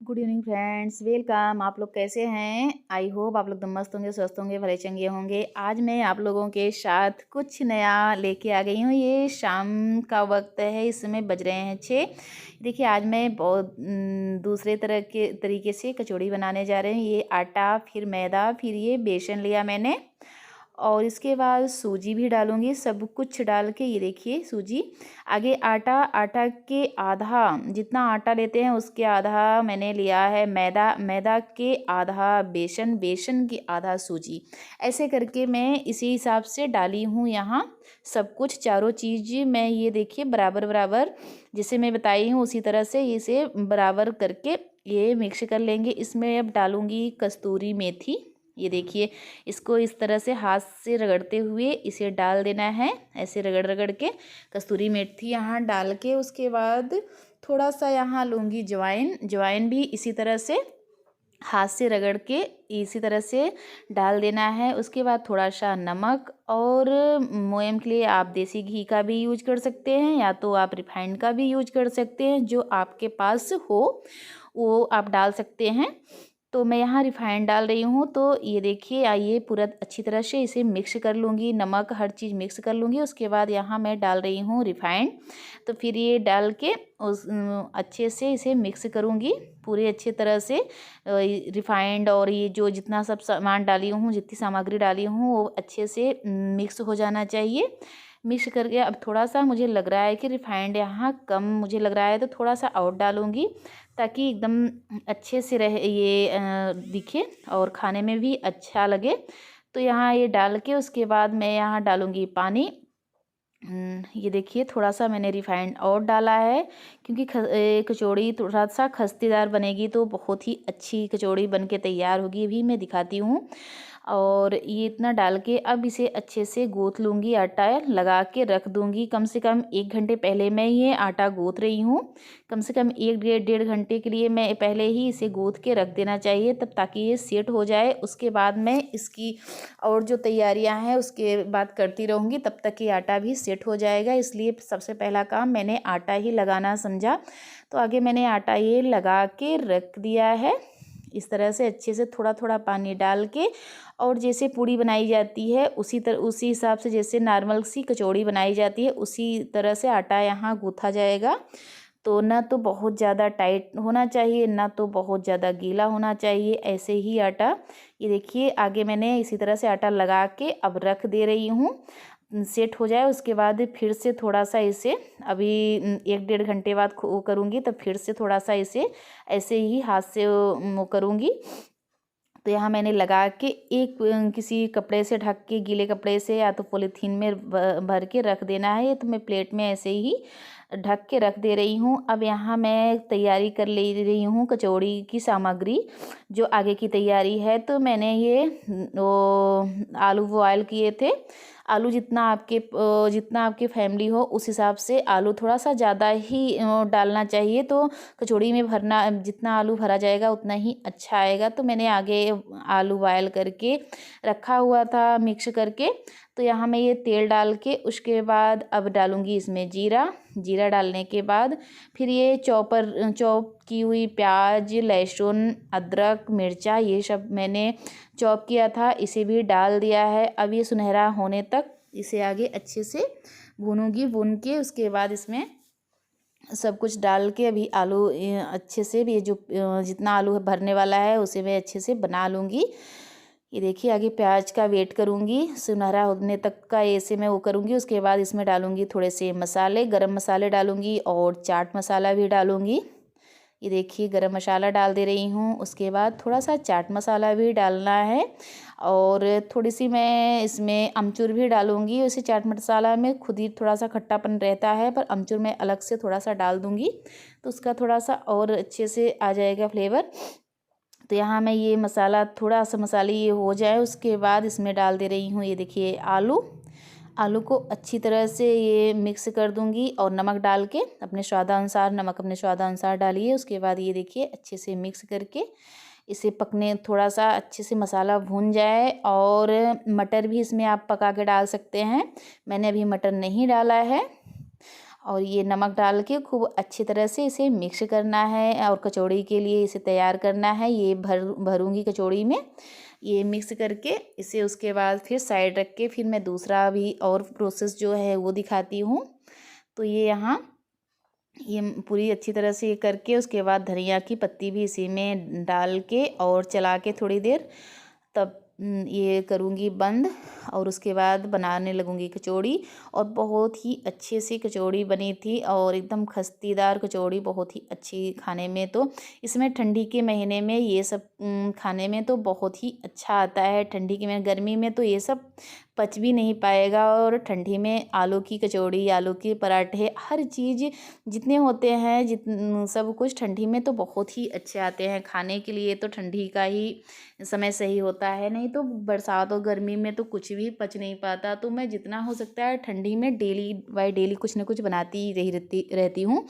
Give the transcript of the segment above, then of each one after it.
Good evening friends, welcome. आप लोग कैसे हैं? आई होप आप लोग एकदम मस्त होंगे, स्वस्थ होंगे, भले चंगे होंगे। आज मैं आप लोगों के साथ कुछ नया लेके आ गई हूँ। ये शाम का वक्त है, इस समय बज रहे हैं 6। देखिए आज मैं बहुत दूसरे तरह के तरीके से कचौड़ी बनाने जा रहे हैं। ये आटा, फिर मैदा, फिर ये बेसन लिया मैंने और इसके बाद सूजी भी डालूंगी। सब कुछ डाल के ये देखिए सूजी, आगे आटा, आटा के आधा, जितना आटा लेते हैं उसके आधा मैंने लिया है मैदा, मैदा के आधा बेसन, बेसन के आधा सूजी। ऐसे करके मैं इसी हिसाब से डाली हूँ यहाँ सब कुछ, चारों चीज़ मैं ये देखिए बराबर बराबर जैसे मैं बताई हूँ उसी तरह से इसे बराबर करके ये मिक्स कर लेंगे। इसमें अब डालूंगी कस्तूरी मेथी। ये देखिए इसको इस तरह से हाथ से रगड़ते हुए इसे डाल देना है, ऐसे रगड़ रगड़ के कस्तूरी मेथी यहाँ डाल के उसके बाद थोड़ा सा यहाँ लूँगी जवाइन, जवाइन भी इसी तरह से हाथ से रगड़ के इसी तरह से डाल देना है। उसके बाद थोड़ा सा नमक और मोयम के लिए आप देसी घी का भी यूज कर सकते हैं या तो आप रिफाइंड का भी यूज कर सकते हैं, जो आपके पास हो वो आप डाल सकते हैं। तो मैं यहाँ रिफाइंड डाल रही हूँ। तो ये देखिए आइए पूरा अच्छी तरह से इसे मिक्स कर लूँगी, नमक हर चीज़ मिक्स कर लूँगी। उसके बाद यहाँ मैं डाल रही हूँ रिफाइंड। तो फिर ये डाल के उस अच्छे से इसे मिक्स करूँगी पूरे अच्छी तरह से। रिफाइंड और ये जो जितना सब सामान डाली हूँ, जितनी सामग्री डाली हूँ वो अच्छे से मिक्स हो जाना चाहिए। मिक्स करके अब थोड़ा सा मुझे लग रहा है कि रिफाइंड यहाँ कम मुझे लग रहा है, तो थोड़ा सा और डालूँगी ताकि एकदम अच्छे से रहे ये दिखे और खाने में भी अच्छा लगे। तो यहाँ ये डाल के उसके बाद मैं यहाँ डालूँगी पानी। ये देखिए थोड़ा सा मैंने रिफाइंड और डाला है क्योंकि कचौड़ी थोड़ा सा खस्तेदार बनेगी तो बहुत ही अच्छी कचौड़ी बन के तैयार होगी। अभी मैं दिखाती हूँ। और ये इतना डाल के अब इसे अच्छे से गूँथ लूँगी, आटा लगा के रख दूँगी। कम से कम 1 घंटे पहले मैं ये आटा गूँथ रही हूँ। कम से कम 1 डेढ़ घंटे के लिए मैं पहले ही इसे गूँथ के रख देना चाहिए, तब ताकि ये सेट हो जाए। उसके बाद मैं इसकी और जो तैयारियां हैं उसके बाद करती रहूँगी, तब तक ये आटा भी सेट हो जाएगा। इसलिए सबसे पहला काम मैंने आटा ही लगाना समझा। तो आगे मैंने आटा ये लगा के रख दिया है इस तरह से अच्छे से, थोड़ा थोड़ा पानी डाल के। और जैसे पूड़ी बनाई जाती है उसी हिसाब से जैसे नॉर्मल सी कचौड़ी बनाई जाती है उसी तरह से आटा यहाँ गूँथा जाएगा। तो ना तो बहुत ज़्यादा टाइट होना चाहिए, ना तो बहुत ज़्यादा गीला होना चाहिए, ऐसे ही आटा। ये देखिए आगे मैंने इसी तरह से आटा लगा के अब रख दे रही हूँ सेट हो जाए। उसके बाद फिर से थोड़ा सा इसे अभी 1 डेढ़ घंटे बाद वो करूँगी, तब फिर से थोड़ा सा इसे ऐसे ही हाथ से वो करूँगी। तो यहाँ मैंने लगा के एक किसी कपड़े से ढक के, गीले कपड़े से या तो पॉलीथीन में भर के रख देना है। तो मैं प्लेट में ऐसे ही ढक के रख दे रही हूँ। अब यहाँ मैं तैयारी कर ले रही हूँ कचौड़ी की सामग्री, जो आगे की तैयारी है। तो मैंने ये वो आलू बॉयल किए थे। आलू जितना आपके फैमिली हो उस हिसाब से आलू थोड़ा सा ज़्यादा ही डालना चाहिए। तो कचौड़ी में भरना जितना आलू भरा जाएगा उतना ही अच्छा आएगा। तो मैंने आगे आलू बॉयल करके रखा हुआ था मिक्स करके। तो यहाँ मैं ये तेल डाल के उसके बाद अब डालूँगी इसमें जीरा। जीरा डालने के बाद फिर ये चॉप की हुई प्याज, लहसुन, अदरक, मिर्चा ये सब मैंने चॉप किया था, इसे भी डाल दिया है। अब ये सुनहरा होने तक इसे आगे अच्छे से भूनूंगी। भून के उसके बाद इसमें सब कुछ डाल के अभी आलू अच्छे से भी जो जितना आलू भरने वाला है उसे मैं अच्छे से बना लूँगी। ये देखिए आगे प्याज का वेट करूँगी, सुनहरा होने तक का ऐसे मैं वो करूँगी। उसके बाद इसमें डालूँगी थोड़े से मसाले, गरम मसाले डालूँगी और चाट मसाला भी डालूँगी। ये देखिए गरम मसाला डाल दे रही हूँ। उसके बाद थोड़ा सा चाट मसाला भी डालना है और थोड़ी सी मैं इसमें अमचूर भी डालूँगी। उसे चाट मसाला में खुद ही थोड़ा सा खट्टापन रहता है, पर अमचूर मैं अलग से थोड़ा सा डाल दूँगी तो उसका थोड़ा सा और अच्छे से आ जाएगा फ्लेवर। तो यहाँ मैं ये मसाला थोड़ा सा मसाले ये हो जाए उसके बाद इसमें डाल दे रही हूँ ये देखिए आलू। आलू को अच्छी तरह से ये मिक्स कर दूंगी और नमक डाल के अपने स्वादानुसार, नमक अपने स्वादानुसार डालिए। उसके बाद ये देखिए अच्छे से मिक्स करके इसे पकने थोड़ा सा अच्छे से मसाला भून जाए। और मटर भी इसमें आप पका के डाल सकते हैं, मैंने अभी मटर नहीं डाला है। और ये नमक डाल के खूब अच्छी तरह से इसे मिक्स करना है और कचौड़ी के लिए इसे तैयार करना है। ये भरूँगी कचौड़ी में। ये मिक्स करके इसे उसके बाद फिर साइड रख के फिर मैं दूसरा भी और प्रोसेस जो है वो दिखाती हूँ। तो ये यहाँ ये पूरी अच्छी तरह से ये करके उसके बाद धनिया की पत्ती भी इसी में डाल के और चला के थोड़ी देर तब ये करूँगी बंद और उसके बाद बनाने लगूँगी कचौड़ी। और बहुत ही अच्छे से कचौड़ी बनी थी और एकदम खस्तीदार कचौड़ी, बहुत ही अच्छी खाने में। तो इसमें ठंडी के महीने में ये सब खाने में तो बहुत ही अच्छा आता है। ठंडी के में गर्मी में तो ये सब पच भी नहीं पाएगा। और ठंडी में आलू की कचौड़ी, आलू के पराठे, हर चीज़ जितने होते हैं सब कुछ ठंडी में तो बहुत ही अच्छे आते हैं खाने के लिए। तो ठंडी का ही समय सही होता है, नहीं तो बरसात और गर्मी में तो कुछ भी पच नहीं पाता। तो मैं जितना हो सकता है ठंडी में डेली बाय डेली कुछ ना कुछ बनाती ही रहती हूँ।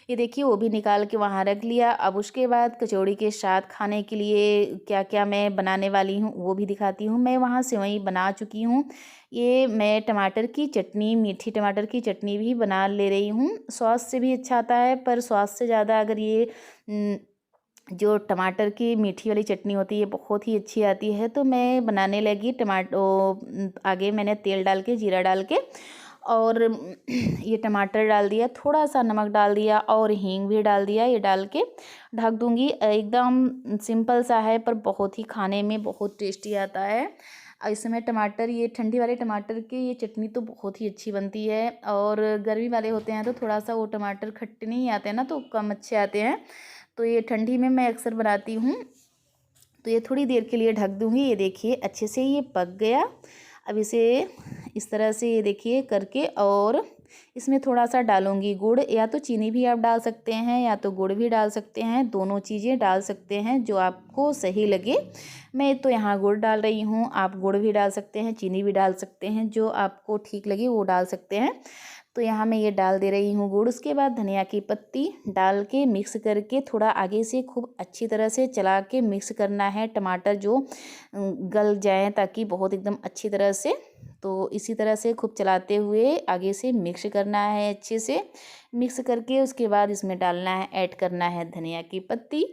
ये देखिए वो भी निकाल के वहाँ रख लिया। अब उसके बाद कचौड़ी के साथ खाने के लिए क्या क्या मैं बनाने वाली हूँ वो भी दिखाती हूँ। मैं वहाँ सेवई बना चुकी हूँ। ये मैं टमाटर की चटनी, मीठी टमाटर की चटनी भी बना ले रही हूँ। सॉस से भी अच्छा आता है, पर सॉस से ज़्यादा अगर ये जो टमाटर की मीठी वाली चटनी होती है बहुत ही अच्छी आती है। तो मैं बनाने लगी। आगे मैंने तेल डाल के, जीरा डाल के और ये टमाटर डाल दिया, थोड़ा सा नमक डाल दिया और हींग भी डाल दिया। ये डाल के ढक दूँगी। एकदम सिंपल सा है पर बहुत ही खाने में बहुत टेस्टी आता है। इस समय टमाटर, ये ठंडी वाले टमाटर की ये चटनी तो बहुत ही अच्छी बनती है। और गर्मी वाले होते हैं तो थोड़ा सा वो टमाटर खट्टे नहीं आते हैं ना, तो कम अच्छे आते हैं। तो ये ठंडी में मैं अक्सर बनाती हूँ। तो ये थोड़ी देर के लिए ढक दूँगी। ये देखिए अच्छे से ये पक गया। अब इसे इस तरह से ये देखिए करके और इसमें थोड़ा सा डालूँगी गुड़, या तो चीनी भी आप डाल सकते हैं या तो गुड़ भी डाल सकते हैं। दोनों चीज़ें डाल सकते हैं जो आपको सही लगे। मैं तो यहाँ गुड़ डाल रही हूँ। आप गुड़ भी डाल सकते हैं, चीनी भी डाल सकते हैं, जो आपको ठीक लगे वो डाल सकते हैं। तो यहाँ मैं ये डाल दे रही हूँ गुड़। उसके बाद धनिया की पत्ती डाल के मिक्स करके थोड़ा आगे से खूब अच्छी तरह से चला के मिक्स करना है। टमाटर जो गल जाए ताकि बहुत एकदम अच्छी तरह से। तो इसी तरह से खूब चलाते हुए आगे से मिक्स करना है अच्छे से। मिक्स करके उसके बाद इसमें डालना है, ऐड करना है धनिया की पत्ती।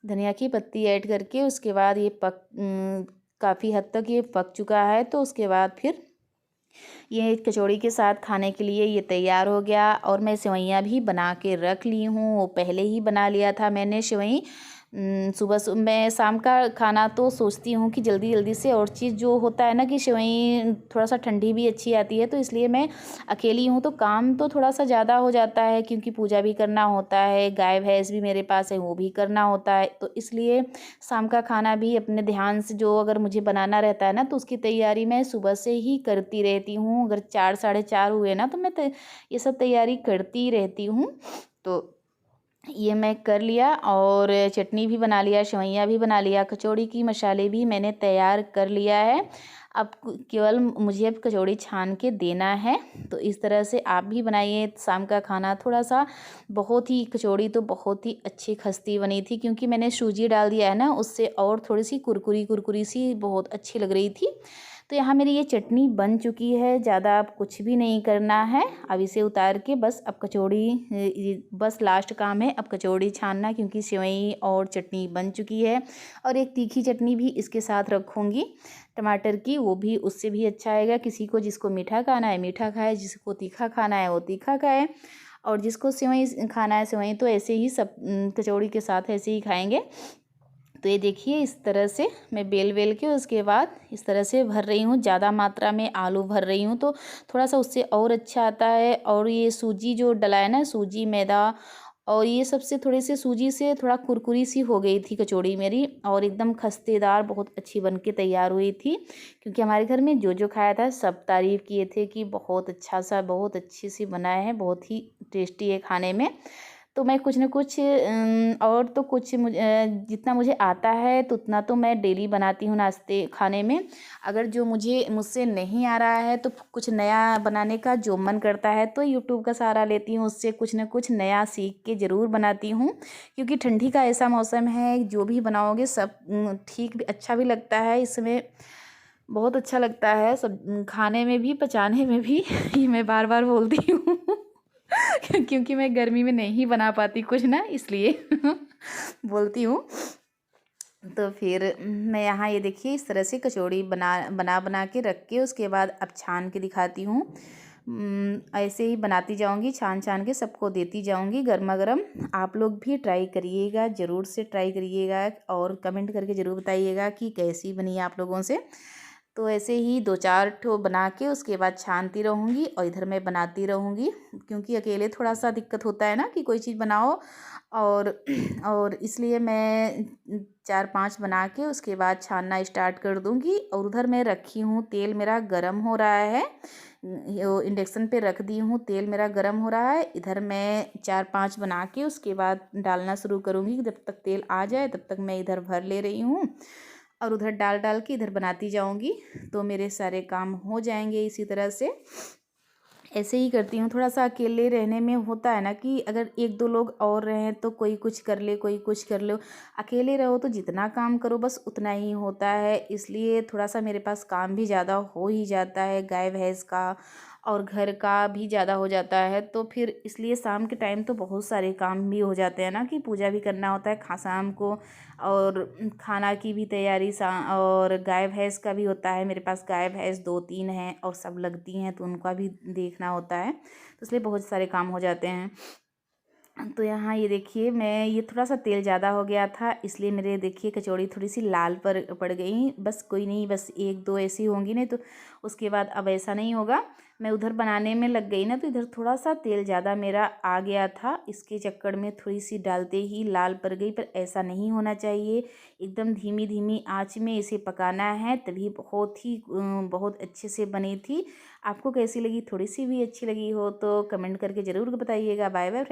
धनिया की पत्ती ऐड करके उसके बाद ये काफ़ी हद तक ये पक चुका है। तो उसके बाद फिर ये कचौड़ी के साथ खाने के लिए ये तैयार हो गया। और मैं सेवइयाँ भी बना के रख ली हूँ। वो पहले ही बना लिया था मैंने सेवई। सुबह मैं शाम का खाना तो सोचती हूँ कि जल्दी जल्दी से, और चीज़ जो होता है ना कि सेवई थोड़ा सा ठंडी भी अच्छी आती है। तो इसलिए मैं अकेली हूँ तो काम तो थोड़ा सा ज़्यादा हो जाता है, क्योंकि पूजा भी करना होता है, गाय भैंस भी मेरे पास है वो भी करना होता है। तो इसलिए शाम का खाना भी अपने ध्यान से जो अगर मुझे बनाना रहता है ना, तो उसकी तैयारी मैं सुबह से ही करती रहती हूँ। अगर 4 साढ़े 4 हुए ना तो मैं ये सब तैयारी करती रहती हूँ। तो ये मैं कर लिया और चटनी भी बना लिया, सेवइयाँ भी बना लिया, कचौड़ी की मसाले भी मैंने तैयार कर लिया है। अब केवल मुझे अब कचौड़ी छान के देना है। तो इस तरह से आप भी बनाइए शाम का खाना। थोड़ा सा बहुत ही कचौड़ी तो बहुत ही अच्छी खस्ती बनी थी, क्योंकि मैंने सूजी डाल दिया है ना, उससे और थोड़ी सी कुरकुरी कुरकुरी सी बहुत अच्छी लग रही थी। तो यहाँ मेरी ये चटनी बन चुकी है। ज़्यादा अब कुछ भी नहीं करना है। अब इसे उतार के बस अब कचौड़ी, बस लास्ट काम है अब कचौड़ी छानना, क्योंकि सेवई और चटनी बन चुकी है। और एक तीखी चटनी भी इसके साथ रखूँगी टमाटर की, वो भी उससे भी अच्छा आएगा। किसी को जिसको मीठा खाना है मीठा खाए, जिसको तीखा खाना है वो तीखा खाए, और जिसको सेवई खाना है सेवई तो ऐसे ही सब कचौड़ी के साथ ऐसे ही खाएंगे। तो ये देखिए इस तरह से मैं बेल के उसके बाद इस तरह से भर रही हूँ। ज़्यादा मात्रा में आलू भर रही हूँ तो थोड़ा सा उससे और अच्छा आता है। और ये सूजी जो डला है ना, सूजी मैदा और ये सबसे थोड़े से सूजी से थोड़ा कुरकुरी सी हो गई थी कचौड़ी मेरी, और एकदम खस्तेदार बहुत अच्छी बन के तैयार हुई थी। क्योंकि हमारे घर में जो जो खाया था सब तारीफ़ किए थे कि बहुत अच्छा सा, बहुत अच्छी सी बनाया है, बहुत ही टेस्टी है खाने में। तो मैं कुछ न कुछ और तो कुछ जितना मुझे आता है तो उतना तो मैं डेली बनाती हूँ नाश्ते खाने में। अगर जो मुझसे नहीं आ रहा है तो कुछ नया बनाने का जो मन करता है तो यूट्यूब का सहारा लेती हूँ, उससे कुछ न कुछ नया सीख के ज़रूर बनाती हूँ। क्योंकि ठंडी का ऐसा मौसम है, जो भी बनाओगे सब ठीक भी अच्छा भी लगता है। इसमें बहुत अच्छा लगता है सब खाने में भी, पचाने में भी। ये मैं बार बार बोलती हूँ। क्योंकि मैं गर्मी में नहीं बना पाती कुछ ना, इसलिए बोलती हूँ। तो फिर मैं यहाँ ये देखिए इस तरह से कचौड़ी बना बना बना के रख के उसके बाद अब छान के दिखाती हूँ। ऐसे ही बनाती जाऊँगी, छान छान के सबको देती जाऊँगी गर्मा गर्म। आप लोग भी ट्राई करिएगा, ज़रूर से ट्राई करिएगा और कमेंट करके ज़रूर बताइएगा कि कैसी बनी आप लोगों से। तो ऐसे ही 2-4 ठो बना के उसके बाद छानती रहूँगी और इधर मैं बनाती रहूँगी, क्योंकि अकेले थोड़ा सा दिक्कत होता है ना कि कोई चीज़ बनाओ। और और इसलिए मैं 4-5 बना के उसके बाद छानना स्टार्ट कर दूँगी। और उधर मैं रखी हूँ, तेल मेरा गरम हो रहा है, वो इंडक्शन पे रख दी हूँ, तेल मेरा गरम हो रहा है। इधर मैं 4-5 बना के उसके बाद डालना शुरू करूँगी। जब तक तेल आ जाए तब तक मैं इधर भर ले रही हूँ और उधर डाल डाल के इधर बनाती जाऊँगी, तो मेरे सारे काम हो जाएंगे इसी तरह से। ऐसे ही करती हूँ। थोड़ा सा अकेले रहने में होता है ना कि अगर 1-2 लोग और रहें तो कोई कुछ कर ले, कोई कुछ कर लो। अकेले रहो तो जितना काम करो बस उतना ही होता है, इसलिए थोड़ा सा मेरे पास काम भी ज़्यादा हो ही जाता है, गाय भैंस का और घर का भी ज़्यादा हो जाता है। तो फिर इसलिए शाम के टाइम तो बहुत सारे काम भी हो जाते हैं ना कि पूजा भी करना होता है शाम को, और खाना की भी तैयारी और गाय भैंस का भी होता है। मेरे पास गाय भैंस 2-3 हैं और सब लगती हैं, तो उनका भी देखना होता है, तो इसलिए बहुत सारे काम हो जाते हैं। तो यहाँ ये देखिए मैं ये थोड़ा सा तेल ज़्यादा हो गया था, इसलिए मेरे देखिए कचौड़ी थोड़ी सी लाल पर पड़ गई। बस कोई नहीं, बस 1-2 ऐसी होंगी, नहीं तो उसके बाद अब ऐसा नहीं होगा। मैं उधर बनाने में लग गई ना, तो इधर थोड़ा सा तेल ज़्यादा मेरा आ गया था, इसके चक्कर में थोड़ी सी डालते ही लाल पड़ गई। पर ऐसा नहीं होना चाहिए, एकदम धीमी धीमी आँच में इसे पकाना है, तभी बहुत अच्छे से बनी थी। आपको कैसी लगी? थोड़ी सी भी अच्छी लगी हो तो कमेंट करके ज़रूर बताइएगा। Bye bye.